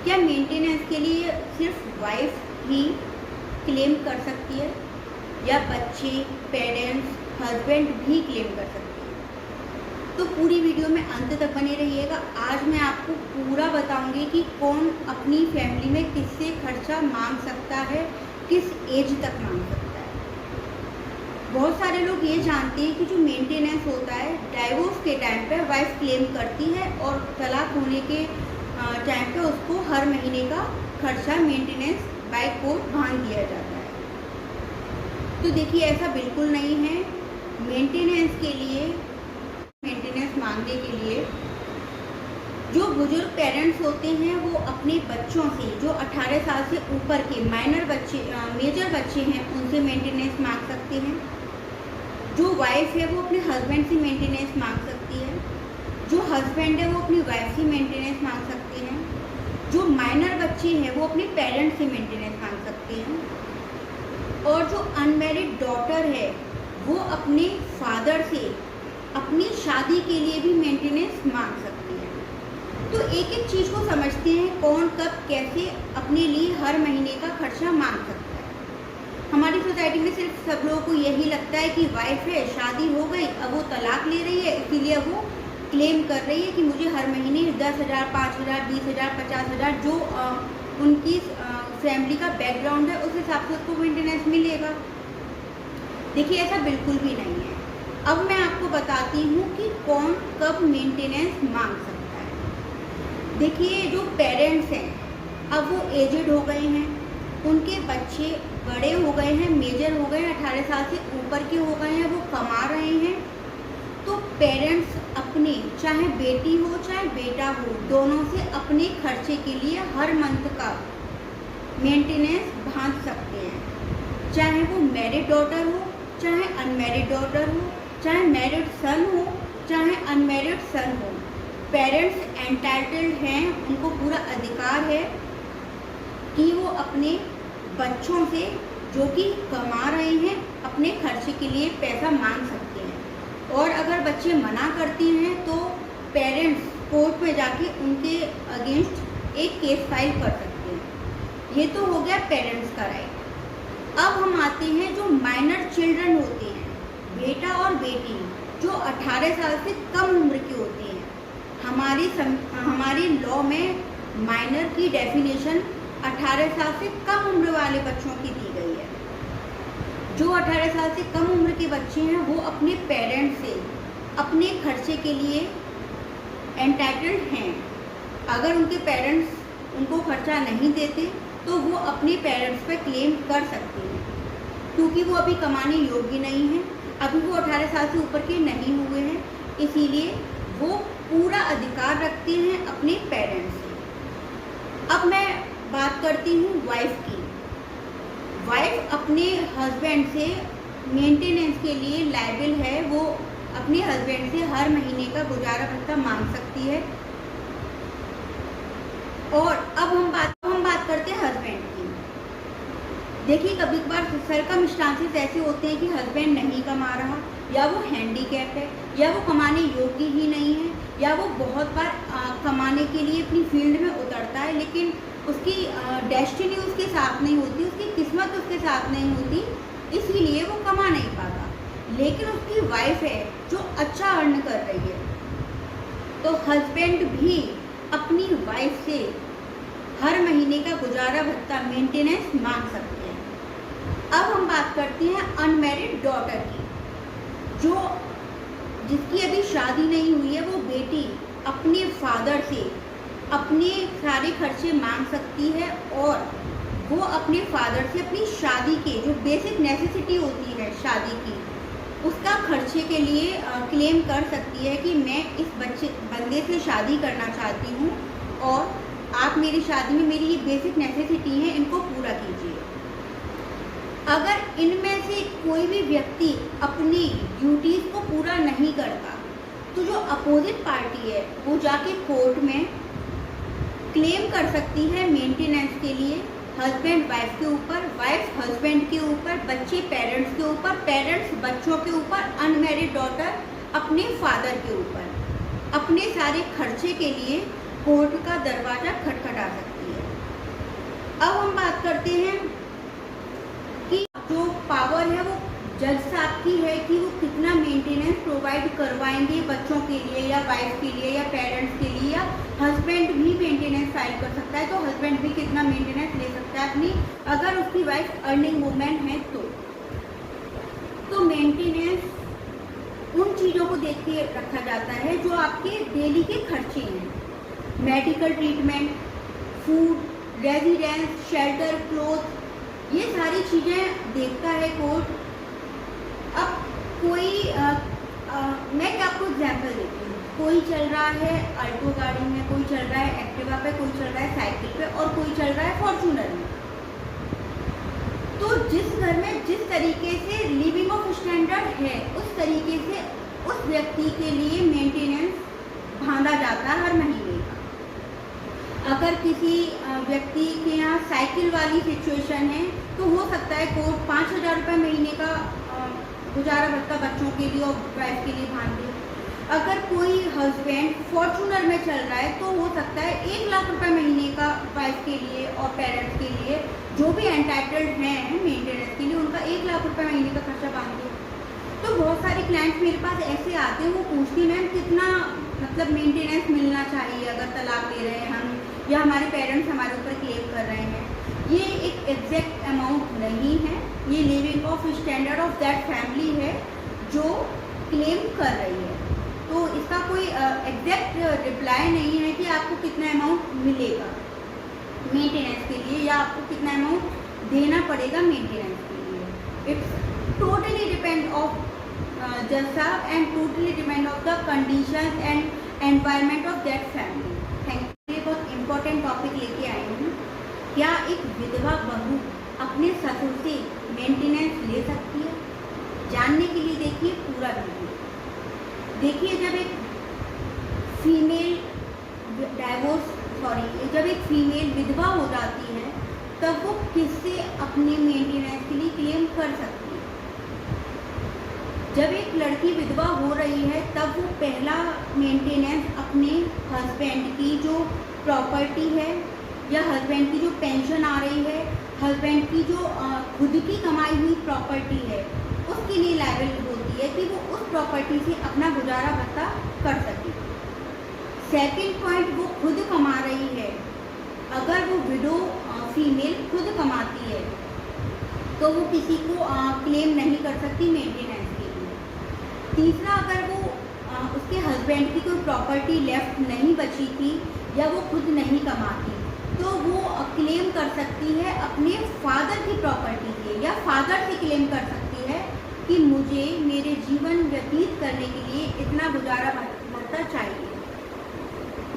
क्या मेंटेनेंस के लिए सिर्फ वाइफ ही क्लेम कर सकती है या बच्चे, पेरेंट्स, हस्बैंड भी क्लेम कर सकते हैं? तो पूरी वीडियो में अंत तक बने रहिएगा। आज मैं आपको पूरा बताऊंगी कि कौन अपनी फैमिली में किससे खर्चा मांग सकता है, किस एज तक मांग सकता है। बहुत सारे लोग ये जानते हैं कि जो मेंटेनेंस होता है डाइवोर्स के टाइम पे वाइफ क्लेम करती है और तलाक होने के टाइम पे उसको हर महीने का खर्चा मेंटेनेंस बाय कोर्ट बांध दिया जाता है। तो देखिए, ऐसा बिल्कुल नहीं है। मेंटेनेंस मांगने के लिए जो बुजुर्ग पेरेंट्स होते हैं वो अपने बच्चों से, जो 18 साल से ऊपर के मेजर बच्चे हैं, उनसे मेंटेनेंस मांग सकते हैं। जो वाइफ है वो अपने हस्बैंड से मेंटेनेंस मांग सकती है। जो हस्बैंड है वो अपनी वाइफ से मेंटेनेंस मांग सकते हैं। जो माइनर बच्चे हैं वो अपने पेरेंट्स से मेंटेनेंस मांग सकते हैं। और जो अनमैरिड डॉटर है वो अपने फादर से अपनी शादी के लिए भी मेंटेनेंस मांग सकती है। तो एक एक चीज़ को समझते हैं, कौन कब कैसे अपने लिए हर महीने का खर्चा मांग सकता है। हमारी सोसाइटी में सिर्फ सब लोगों को यही लगता है कि वाइफ है, शादी हो गई, अब वो तलाक ले रही है, इसीलिए वो क्लेम कर रही है कि मुझे हर महीने 10,000, 5,000, 20,000, 50,000 जो उनकी फैमिली का बैकग्राउंड है उस हिसाब से उसको मेंटेनेंस मिलेगा। देखिए, ऐसा बिल्कुल भी नहीं है। अब मैं आपको बताती हूँ कि कौन कब मेंटेनेंस मांग सकता है। देखिए, जो पेरेंट्स हैं अब वो एजेड हो गए हैं, उनके बच्चे बड़े हो गए हैं, मेजर हो गए हैं, 18 साल से ऊपर के हो गए हैं, वो कमा रहे हैं। तो पेरेंट्स अपने, चाहे बेटी हो चाहे बेटा हो, दोनों से अपने खर्चे के लिए हर मंथ का मेंटेनेंस बांध सकते हैं। चाहे वो मैरिड डॉटर हो चाहे अनमैरिड डॉटर हो, चाहे मैरिड सन हो चाहे अनमैरिड सन हो, पेरेंट्स एंटाइटल्ड हैं, उनको पूरा अधिकार है कि वो अपने बच्चों से जो कि कमा रहे हैं अपने खर्चे के लिए पैसा मांग सकते हैं। और अगर बच्चे मना करते हैं तो पेरेंट्स कोर्ट में जाके उनके अगेंस्ट एक केस फाइल कर सकते हैं। ये तो हो गया पेरेंट्स का राइट। अब हम आते हैं जो माइनर चिल्ड्रन होते हैं, बेटा और बेटी, जो 18 साल से कम उम्र के होते हैं। हमारी लॉ में माइनर की डेफिनेशन 18 साल से कम उम्र वाले बच्चों की दी गई है। जो 18 साल से कम उम्र के बच्चे हैं वो अपने पेरेंट्स से अपने खर्चे के लिए एंटाइटल्ड हैं। अगर उनके पेरेंट्स उनको खर्चा नहीं देते तो वो अपने पेरेंट्स पे क्लेम कर सकते हैं, क्योंकि वो अभी कमाने योग्य नहीं हैं, अभी वो 18 साल से ऊपर के नहीं हुए हैं, इसीलिए वो पूरा अधिकार रखते हैं अपने पेरेंट्स से। अब मैं बात करती हूँ वाइफ की। वाइफ अपने हस्बैंड से मेंटेनेंस के लिए लायबल है, वो अपने हस्बैंड से हर महीने का गुजारा भत्ता मांग सकती है। और अब हम बात करते हैं हस्बैंड की। देखिए, कभी कभार सर्कमस्टांसेस ऐसे होते हैं कि हस्बैंड नहीं कमा रहा, या वो हैंडीकैप है, या वो कमाने योग्य ही नहीं है, या वो बहुत बार कमाने के लिए अपनी फील्ड में उतरता है लेकिन उसकी डेस्टिनी उसके साथ नहीं होती, उसकी किस्मत उसके साथ नहीं होती, इसीलिए वो कमा नहीं पाता। लेकिन उसकी वाइफ है जो अच्छा अर्न कर रही है, तो हस्बैंड भी अपनी वाइफ से हर महीने का गुजारा भत्ता मेंटेनेंस मांग सकते हैं। अब हम बात करते हैं अनमैरिड डॉटर की। जिसकी अभी शादी नहीं हुई है, वो बेटी अपने फादर से अपने सारे खर्चे मांग सकती है और वो अपने फादर से अपनी शादी के जो बेसिक नेसेसिटी होती है शादी की, उसका खर्चे के लिए क्लेम कर सकती है कि मैं इस बंदे से शादी करना चाहती हूँ और आप मेरी शादी में मेरी ये बेसिक नेसेसिटी है, इनको पूरा कीजिए। अगर इनमें से कोई भी व्यक्ति अपनी ड्यूटीज़ को पूरा नहीं करता तो जो अपोजिट पार्टी है वो जाके कोर्ट में क्लेम कर सकती है मेंटेनेंस के लिए हस्बैंड वाइफ के ऊपर, वाइफ हस्बैंड के ऊपर, बच्चे पेरेंट्स के ऊपर, पेरेंट्स बच्चों के ऊपर, अनमैरिड डॉटर अपने फादर के ऊपर। अपने सारे खर्चे के लिए कोर्ट का दरवाज़ा खटखटा सकती है। प्रोवाइड करवाएंगे बच्चों के लिए या वाइफ के लिए या पेरेंट्स के लिए, या हस्बैंड भी मेंटेनेंस फाइल कर सकता है। तो हस्बैंड भी कितना मेंटेनेंस ले सकता है अपनी, अगर उसकी वाइफ अर्निंग वुमेन है तो मेंटेनेंस उन चीज़ों को देख के रखा जाता है जो आपके डेली के खर्चे हैं, medical treatment, food, residence, shelter, cloth, ये सारी चीज़ें देखता है कोर्ट। अब कोई मैं क्या आपको एग्जाम्पल देती हूँ, कोई चल रहा है अल्टो गाड़ी में, कोई चल रहा है एक्टिवा पे, कोई चल रहा है साइकिल पे और कोई चल रहा है फॉर्चूनर में। तो जिस घर में जिस तरीके से लिविंग ऑफ स्टैंडर्ड है उस तरीके से उस व्यक्ति के लिए मेंटेनेंस बांधा जाता है हर महीने का। अगर किसी व्यक्ति के यहाँ साइकिल वाली सिचुएशन है तो हो सकता है कोर्ट 5,000 रुपये महीने का गुजारा भत्ता बच्चों के लिए और वाइफ के लिए बांध दे। अगर कोई हस्बैंड फॉर्चूनर में चल रहा है तो हो सकता है 1 लाख रुपए महीने का वाइफ के लिए और पेरेंट्स के लिए, जो भी एंटाइटल्ड हैं मेंटेनेंस के लिए, उनका 1 लाख रुपए महीने का खर्चा बांध दे। तो बहुत सारे क्लाइंट्स मेरे पास ऐसे आते हैं, वो पूछती हैं मैम कितना मतलब मेंटेनेंस मिलना चाहिए अगर तलाक ले रहे हैं हम, या हमारे पेरेंट्स हमारे ऊपर क्लेम कर रहे हैं। ये एक एग्जैक्ट अमाउंट नहीं है, ये living of standard of that family है जो क्लेम कर रही है। तो इसका कोई एग्जैक्ट रिप्लाई नहीं है कि आपको कितना अमाउंट मिलेगा मेंटेनेंस के लिए या आपको कितना अमाउंट देना पड़ेगा मेंटेनेंस के लिए। इट्स टोटली डिपेंड ऑफ जज साहब and totally depend of the condition and environment of that family. Thank you. बहुत इंपॉर्टेंट टॉपिक लेके आई हूँ। क्या एक विधवा बहू अपने ससुर से मेंटेनेंस ले सकती है? जानने के लिए देखिए पूरा वीडियो। देखिए, जब एक फीमेल विधवा हो जाती है तब वो किससे अपनी मेंटेनेंस के लिए क्लेम कर सकती है? जब एक लड़की विधवा हो रही है तब वो पहला मेंटेनेंस अपने हस्बैंड की जो प्रॉपर्टी है या हस्बैंड की जो पेंशन आ रही है, हस्बैंड की जो खुद की कमाई हुई प्रॉपर्टी है, उसके लिए लायबल होती है कि वो उस प्रॉपर्टी से अपना गुजारा भत्ता कर सके। सेकंड पॉइंट, वो खुद कमा रही है। अगर वो विडो फीमेल खुद कमाती है तो वो किसी को क्लेम नहीं कर सकती मेंटेनेंस के लिए। तीसरा, अगर वो उसके हस्बैंड की कोई प्रॉपर्टी लेफ्ट नहीं बची थी या वो खुद नहीं कमाती तो वो क्लेम कर सकती है अपने फादर की प्रॉपर्टी से, या फादर से क्लेम कर सकती है कि मुझे मेरे जीवन व्यतीत करने के लिए इतना गुजारा भत्ता चाहिए।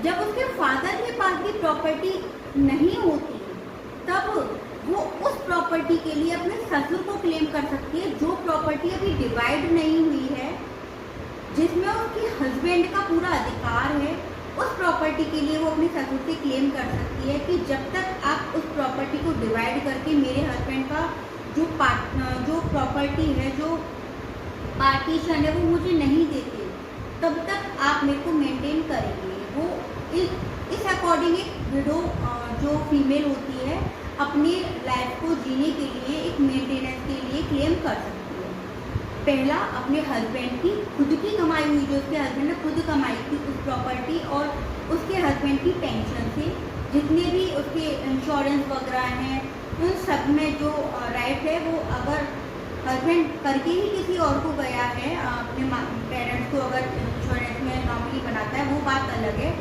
जब उसके फादर के पास भी प्रॉपर्टी नहीं होती तब वो उस प्रॉपर्टी के लिए अपने ससुर को क्लेम कर सकती है, जो प्रॉपर्टी अभी डिवाइड नहीं हुई है, जिसमें उसके हस्बैंड का पूरा अधिकार है। उस प्रॉपर्टी के लिए वो अपने ससुर से क्लेम कर सकती है कि जब तक आप उस प्रॉपर्टी को डिवाइड करके मेरे हस्बैंड का जो प्रॉपर्टी है, जो पार्टीशन है, वो मुझे नहीं देते, तब तक आप मेरे को मेंटेन करेंगे। वो इस अकॉर्डिंग एक विडो जो फीमेल होती है अपनी लाइफ को जीने के लिए एक मेंटेनेंस के लिए क्लेम कर सकती है। पहला, अपने हस्बैंड की खुद की कमाई हुई, जो उसके हस्बैंड ने खुद कमाई थी उस प्रॉपर्टी, और उसके हस्बैंड की पेंशन से जितने भी उसके इंश्योरेंस वगैरह हैं, उन सब में जो राइट है, वो अगर हस्बैंड करके ही किसी और को गया है, अपने पेरेंट्स को अगर इंश्योरेंस में नॉमिनी बनाता है वो बात अलग है।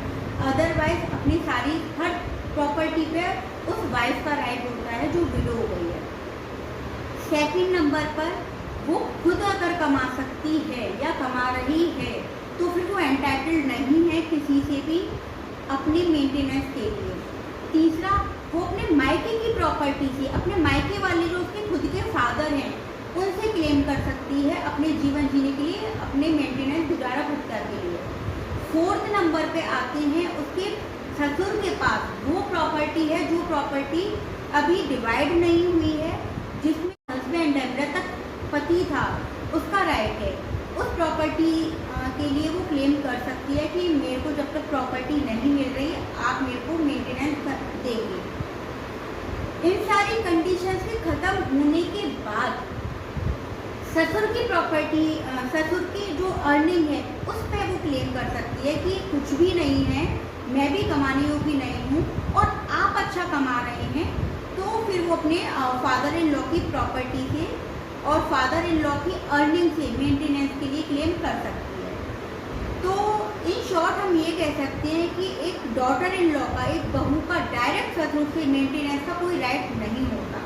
अदरवाइज अपनी सारी हर प्रॉपर्टी पे उस वाइफ का राइट होता है जो विडो हो गई है। सेकंड नंबर पर, वो खुद अगर कमा सकती है या कमा रही है तो फिर वो एंटाइटल्ड नहीं है किसी से भी अपने मेंटेनेंस के लिए। तीसरा, वो अपने मायके की प्रॉपर्टी से, अपने मायके वाले जो उसके खुद के फादर हैं, उनसे क्लेम कर सकती है अपने जीवन जीने के लिए, अपने मेंटेनेंस गुजारा भत्ता के लिए। फोर्थ नंबर पे आते हैं, उसके ससुर के पास वो प्रॉपर्टी है जो प्रॉपर्टी अभी डिवाइड नहीं हुई है, जिसमें हस्बैंड है, मृतक पति था, उसका राइट है। उस प्रॉपर्टी के लिए वो क्लेम कर सकती है कि मेरे को जब तक प्रॉपर्टी नहीं मिल रही आप मेरे को मेंटेनेंस देंगे। इन सारी कंडीशंस के ख़त्म होने के बाद ससुर की प्रॉपर्टी, ससुर की जो अर्निंग है उस पर वो क्लेम कर सकती है कि कुछ भी नहीं है, मैं भी कमाने योग्य नहीं हूँ और आप अच्छा कमा रहे हैं, तो फिर वो अपने फादर इन लॉ की प्रॉपर्टी से और फादर इन लॉ की अर्निंग से मेंटेनेंस के लिए क्लेम कर सकती है। तो इन शॉर्ट हम ये कह सकते हैं कि एक डॉटर इन लॉ का, एक बहू का डायरेक्ट ससुर से मेंटेनेंस का कोई राइट नहीं होता।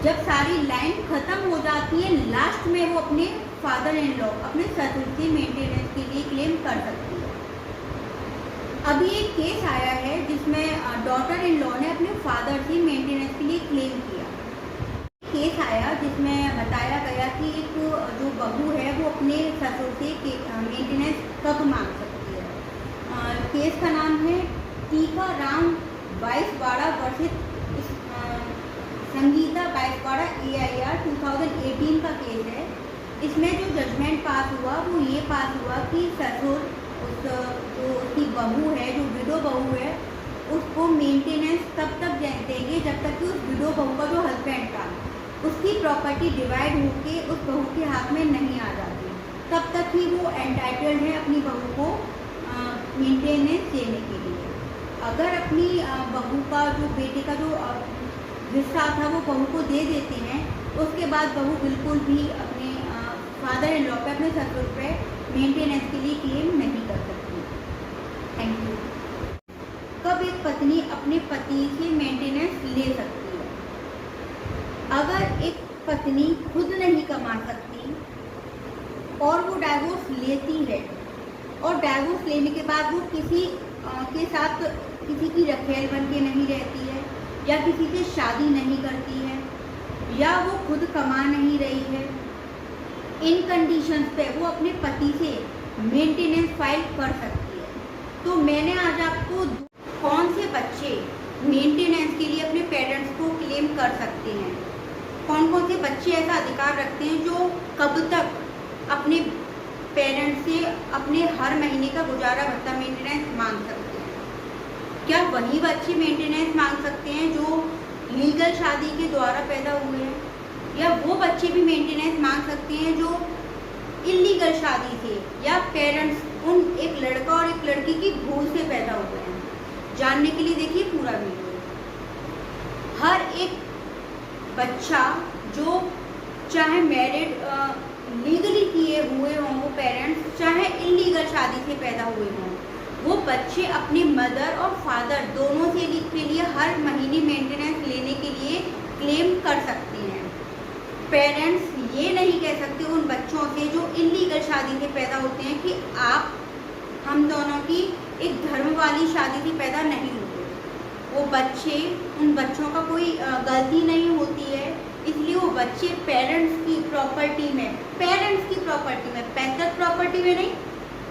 जब सारी लाइन खत्म हो जाती है, लास्ट में वो अपने फादर इन लॉ, अपने ससुर से मेंटेनेंस के लिए क्लेम कर सकती है। अभी एक केस आया है जिसमें डॉटर इन लॉ ने अपने फादर से मेंटेनेंस के लिए क्लेम किया। केस आया जिसमें बताया गया कि एक जो बहू है वो अपने ससुर से मेंटेनेंस कब मांग सकती है। केस का नाम है टीका राम बाइसवाड़ा वर्सेस संगीता बाइसवाड़ा AIR 2018 का केस है। इसमें जो जजमेंट पास हुआ वो ये पास हुआ कि ससुर जो उसकी बहू है, जो विडो बहू है, उसको मेंटेनेंस तब तक देंगे जब तक कि उस विडो बहू का जो हस्बैंड था उसकी प्रॉपर्टी डिवाइड होके उस बहू के हाथ में नहीं आ जाती, तब तक ही वो एंटाइटल्ड है अपनी बहू को मेंटेनेंस देने के लिए। अगर अपनी बहू का जो बेटे का जो हिस्सा था वो बहू को दे देते हैं, उसके बाद बहू बिल्कुल भी अपने फादर इन लॉ पे, अपने ससुर पे मेंटेनेंस के लिए क्लेम नहीं कर सकती। Thank you. कब एक पत्नी अपने पति से मेंटेनेंस ले सकती है? अगर एक पत्नी खुद नहीं कमा सकती और वो डाइवोर्स लेती है और डाइवोर्स लेने के बाद वो किसी के साथ किसी की रखेल बन के नहीं रहती है या किसी से शादी नहीं करती है या वो खुद कमा नहीं रही है, इन कंडीशंस पे वो अपने पति से मेंटेनेंस फाइल कर सकती है। तो मैंने आज आपको कौन से बच्चे मेंटेनेंस के लिए अपने पेरेंट्स को क्लेम कर सकते हैं, कौन कौन से बच्चे ऐसा अधिकार रखते हैं जो कब तक अपने पेरेंट्स से अपने हर महीने का गुजारा भत्ता मेंटेनेंस मांग सकते हैं। क्या वही बच्चे मेंटेनेंस मांग सकते हैं जो लीगल शादी के द्वारा पैदा हुए हैं, या वो बच्चे भी मेंटेनेंस मांग सकते हैं जो इलीगल शादी से या पेरेंट्स उन एक लड़का और एक लड़की की भूल से पैदा हुए हैं? जानने के लिए देखिए पूरा वीडियो। हर एक बच्चा जो चाहे मैरिड लीगली किए हुए हों वो पेरेंट्स, चाहे इलीगल शादी से पैदा हुए हों, वो बच्चे अपने मदर और फादर दोनों से के लिए हर महीने मेंटेनेंस लेने के लिए क्लेम कर सकते हैं। पेरेंट्स ये नहीं कह सकते उन बच्चों से जो इलीगल शादी से पैदा होते हैं कि आप हम दोनों की एक धर्म वाली शादी से पैदा नहीं होते। वो बच्चे, उन बच्चों का कोई गलती नहीं होती है, इसलिए वो बच्चे पेरेंट्स की प्रॉपर्टी में, पैतृक प्रॉपर्टी में नहीं,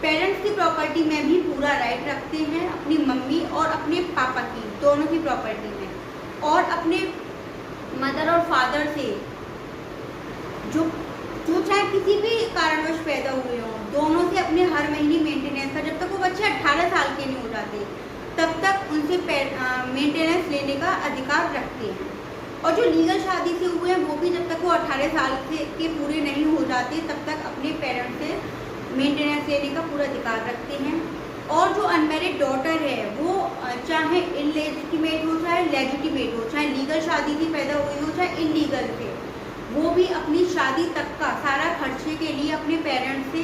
पेरेंट्स की प्रॉपर्टी में भी पूरा राइट रखते हैं, अपनी मम्मी और अपने पापा की दोनों की प्रॉपर्टी में, और अपने मदर और फादर से जो चाहे किसी भी कारणवश पैदा हुए हों, दोनों से अपने हर महीने मेंटेनेंस का, जब तक वो बच्चे 18 साल के नहीं हो जाते तब तक उनसे मेंटेनेंस लेने का अधिकार रखते हैं। और जो लीगल शादी से हुए हैं वो भी जब तक वो 18 साल के पूरे नहीं हो जाते तब तक अपने पेरेंट्स से मेंटेनेंस लेने का पूरा अधिकार रखते हैं। और जो अनमैरिड डॉटर है वो चाहे इलेजिटिमेट हो चाहे लेजिटिमेट हो, चाहे लीगल शादी से पैदा हुई हो चाहे इलीगल से, वो भी अपनी शादी तक का सारा खर्चे के लिए अपने पेरेंट्स से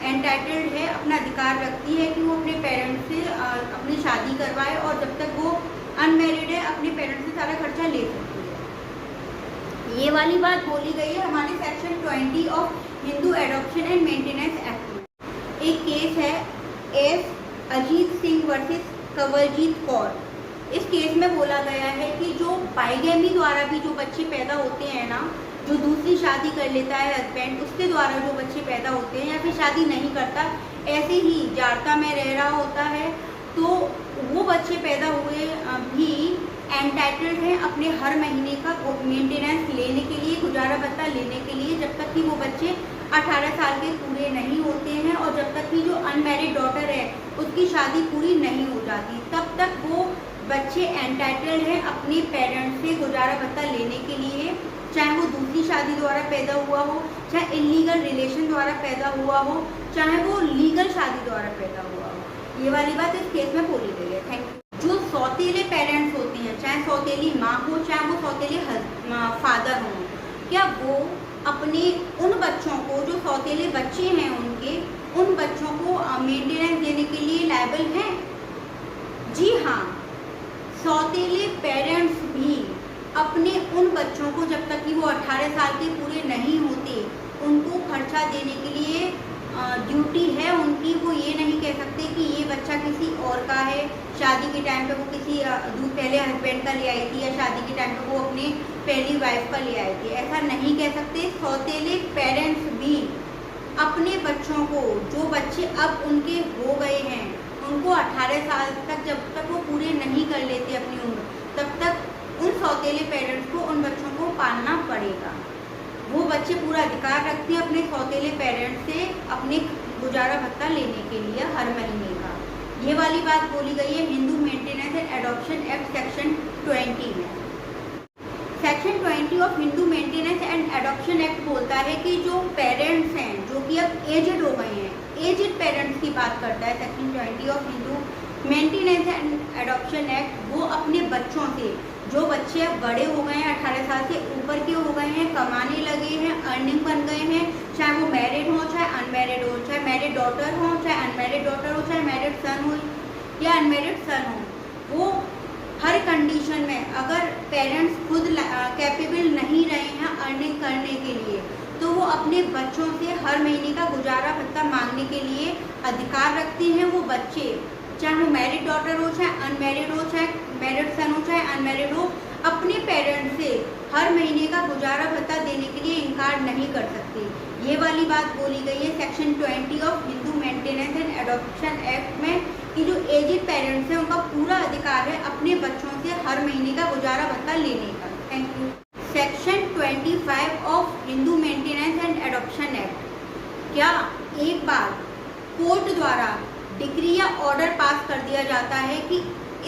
एंटाइटल्ड है, अपना अधिकार रखती है कि वो अपने पेरेंट्स से अपनी शादी करवाए, और जब तक वो अनमैरिड है अपने पेरेंट्स से सारा खर्चा ले सकती है। ये वाली बात बोली गई है हमारे section 20 of Hindu adoption and maintenance act में। एक केस है एस अजीत सिंह वर्सेस कंवलजीत कौर। इस केस में बोला गया है कि जो बाइगेमी द्वारा भी जो बच्चे पैदा होते हैं ना, जो दूसरी शादी कर लेता है हस्बैंड, उसके द्वारा जो बच्चे पैदा होते हैं या फिर शादी नहीं करता, ऐसे ही जाड़ता में रह रहा होता है, तो वो बच्चे पैदा हुए भी एंटाइटल्ड हैं अपने हर महीने का मेंटेनेंस लेने के लिए, गुजारा भत्ता लेने के लिए, जब तक कि वो बच्चे 18 साल के पूरे नहीं होते हैं और जब तक कि जो अनमैरिड डॉटर है उसकी शादी पूरी नहीं हो जाती, तब तक वो बच्चे एंटाइटल्ड हैं अपने पेरेंट्स से गुजारा भत्ता लेने के लिए, चाहे वो दूसरी शादी द्वारा पैदा हुआ हो, चाहे इलीगल रिलेशन द्वारा पैदा हुआ हो, चाहे वो लीगल शादी द्वारा पैदा हुआ हो। ये वाली बात इस केस में बोली गई है। Thank you. जो सौतेले पेरेंट्स होते हैं, चाहे सौतेली माँ हो, चाहे वो सौतेले फादर हों, क्या वो अपने उन बच्चों को, जो सौतेले बच्चे हैं उनके, उन बच्चों को मेंटेनेंस देने के लिए लायबल हैं? जी हाँ, सौतेले पेरेंट्स भी अपने उन बच्चों को, जब तक कि वो 18 साल के पूरे नहीं होते, उनको खर्चा देने के लिए ड्यूटी है उनकी। वो ये नहीं कह सकते कि ये बच्चा किसी और का है, शादी के टाइम पे वो किसी पहले हस्बैंड का ले आई थी, या शादी के टाइम पे वो अपने पहली वाइफ का ले आई थी, ऐसा नहीं कह सकते। सौतेले पेरेंट्स भी अपने बच्चों को, जो बच्चे अब उनके हो गए हैं, उनको 18 साल तक, जब तक वो पूरे नहीं कर लेते अपनी उम्र, तब तक उन सौतेले पेरेंट्स को उन बच्चों को पालना पड़ेगा। वो बच्चे पूरा अधिकार रखते हैं अपने सौतेले पेरेंट्स से अपने गुजारा भत्ता लेने के लिए हर महीने का। ये वाली बात बोली गई है Hindu maintenance and adoption act section 20 में। Section 20 of Hindu maintenance and adoption act बोलता है कि जो पेरेंट्स हैं, जो कि अब एजड हो गए हैं, एजड पेरेंट्स की बात करता है section 20 of Hindu maintenance and adoption act, वो अपने बच्चों से, जो बच्चे अब बड़े हो गए हैं, 18 साल से ऊपर के हो गए हैं, कमाने लगे हैं, अर्निंग बन गए हैं, चाहे वो मैरिड हो चाहे अनमैरिड हो, चाहे मैरिड डॉटर हो चाहे अनमैरिड डॉटर हो, चाहे मैरिड सन हो या अनमैरिड सन हो, वो हर कंडीशन में अगर पेरेंट्स खुद कैपेबल नहीं रहे हैं अर्निंग करने के लिए, तो वो अपने बच्चों से हर महीने का गुजारा भत्ता मांगने के लिए अधिकार रखते हैं। वो बच्चे, चाहे वो मैरिड डॉटर हो चाहे अनमैरिड हो, चाहे मैरिड सन हो चाहे अनमैरिड हो, अपने पेरेंट्स से हर महीने का गुजारा भत्ता देने के लिए इनकार नहीं कर सकते। ये वाली बात बोली गई है section 20 of Hindu maintenance and adoption act में, कि जो एजेड पेरेंट्स हैं उनका पूरा अधिकार है अपने बच्चों से हर महीने का गुजारा भत्ता लेने का। Thank you. Section 25 of Hindu maintenance and adoption act, क्या एक बार कोर्ट द्वारा डिक्री या ऑर्डर पास कर दिया जाता है कि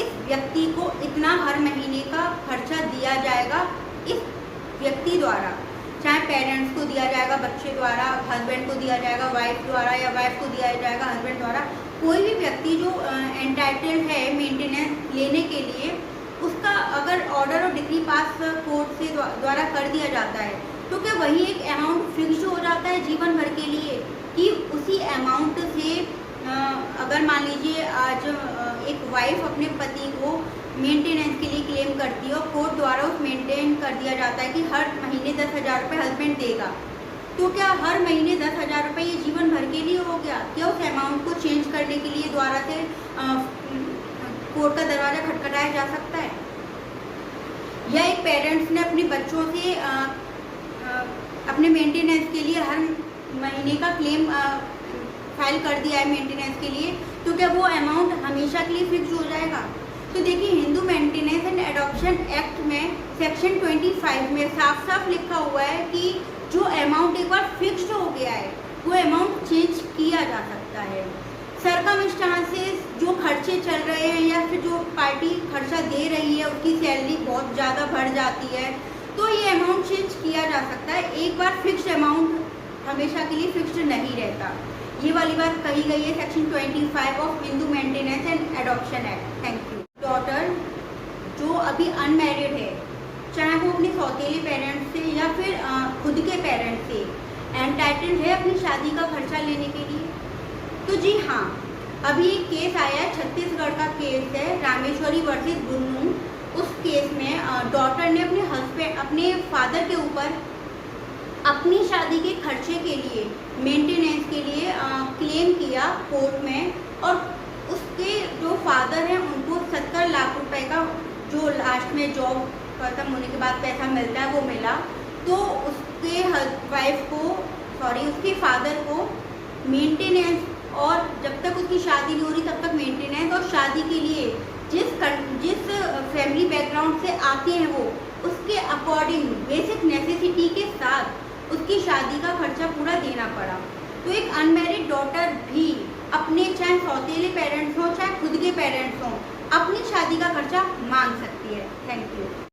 इस व्यक्ति को इतना हर महीने का खर्चा दिया जाएगा, इस व्यक्ति द्वारा, चाहे पेरेंट्स को दिया जाएगा, बच्चे द्वारा, हस्बैंड को दिया जाएगा वाइफ द्वारा, या वाइफ को दिया जाएगा हस्बैंड द्वारा, कोई भी व्यक्ति जो एंटाइटल्ड है मेंटेनेंस लेने के लिए, उसका अगर ऑर्डर और डिक्री पास कोर्ट से द्वारा कर दिया जाता है, तो क्या वही एक अमाउंट फिक्स हो जाता है जीवन भर के लिए, कि उसी अमाउंट से अगर मान लीजिए आज एक वाइफ अपने पति को मेंटेनेंस के लिए क्लेम करती है और कोर्ट द्वारा उस मेंटेन कर दिया जाता है कि हर महीने 10,000 रुपये हस्बैंड देगा, तो क्या हर महीने 10,000 रुपये ये जीवन भर के लिए हो गया? क्या उस अमाउंट को चेंज करने के लिए द्वारा से कोर्ट का दरवाज़ा खटखटाया जा सकता है? या एक पेरेंट्स ने अपने बच्चों से अपने मेंटेनेंस के लिए हर महीने का क्लेम फाइल कर दिया है मेंटेनेंस के लिए, तो क्या वो अमाउंट हमेशा के लिए फिक्स हो जाएगा? तो देखिए Hindu maintenance and adoption act में सेक्शन 25 में साफ साफ लिखा हुआ है कि जो अमाउंट एक बार फिक्स्ड हो गया है वो अमाउंट चेंज किया जा सकता है। सर्कमस्टांसेस जो खर्चे चल रहे हैं या फिर जो पार्टी खर्चा दे रही है उसकी सैलरी बहुत ज़्यादा बढ़ जाती है, तो ये अमाउंट चेंज किया जा सकता है। एक बार फिक्स्ड अमाउंट हमेशा के लिए फिक्स्ड नहीं रहता। ये वाली बात कही गई है section 25 of Hindu maintenance and adoption act. Thank you. Daughter जो अभी अनमैरिड है, चाहे वो अपने सौतेले पेरेंट्स से या फिर खुद के पेरेंट्स से एंटाइटल्ड है अपनी शादी का खर्चा लेने के लिए, तो जी हाँ, अभी एक केस आया है, छत्तीसगढ़ का केस है, रामेश्वरी वर्सेस गुन्नू। उस केस में डॉटर ने अपने फादर के ऊपर अपनी शादी के खर्चे के लिए, मेंटेनेंस के लिए क्लेम किया कोर्ट में, और उसके जो फादर हैं उनको 70 लाख रुपए का जो लास्ट में जॉब खत्म होने के बाद पैसा मिलता है वो मिला। तो उसके उसके फादर को मेंटेनेंस, और जब तक उसकी शादी नहीं हो रही तब तक मेंटेनेंस, और शादी के लिए जिस फैमिली बैकग्राउंड से आते हैं वो उसके अकॉर्डिंग बेसिक नेसेसिटी के साथ उसकी शादी का खर्चा पूरा देना पड़ा। तो एक अनमैरिड डॉटर भी अपने चाहे सौतेले पेरेंट्स हों चाहे खुद के पेरेंट्स हों, अपनी शादी का खर्चा मांग सकती है। Thank you.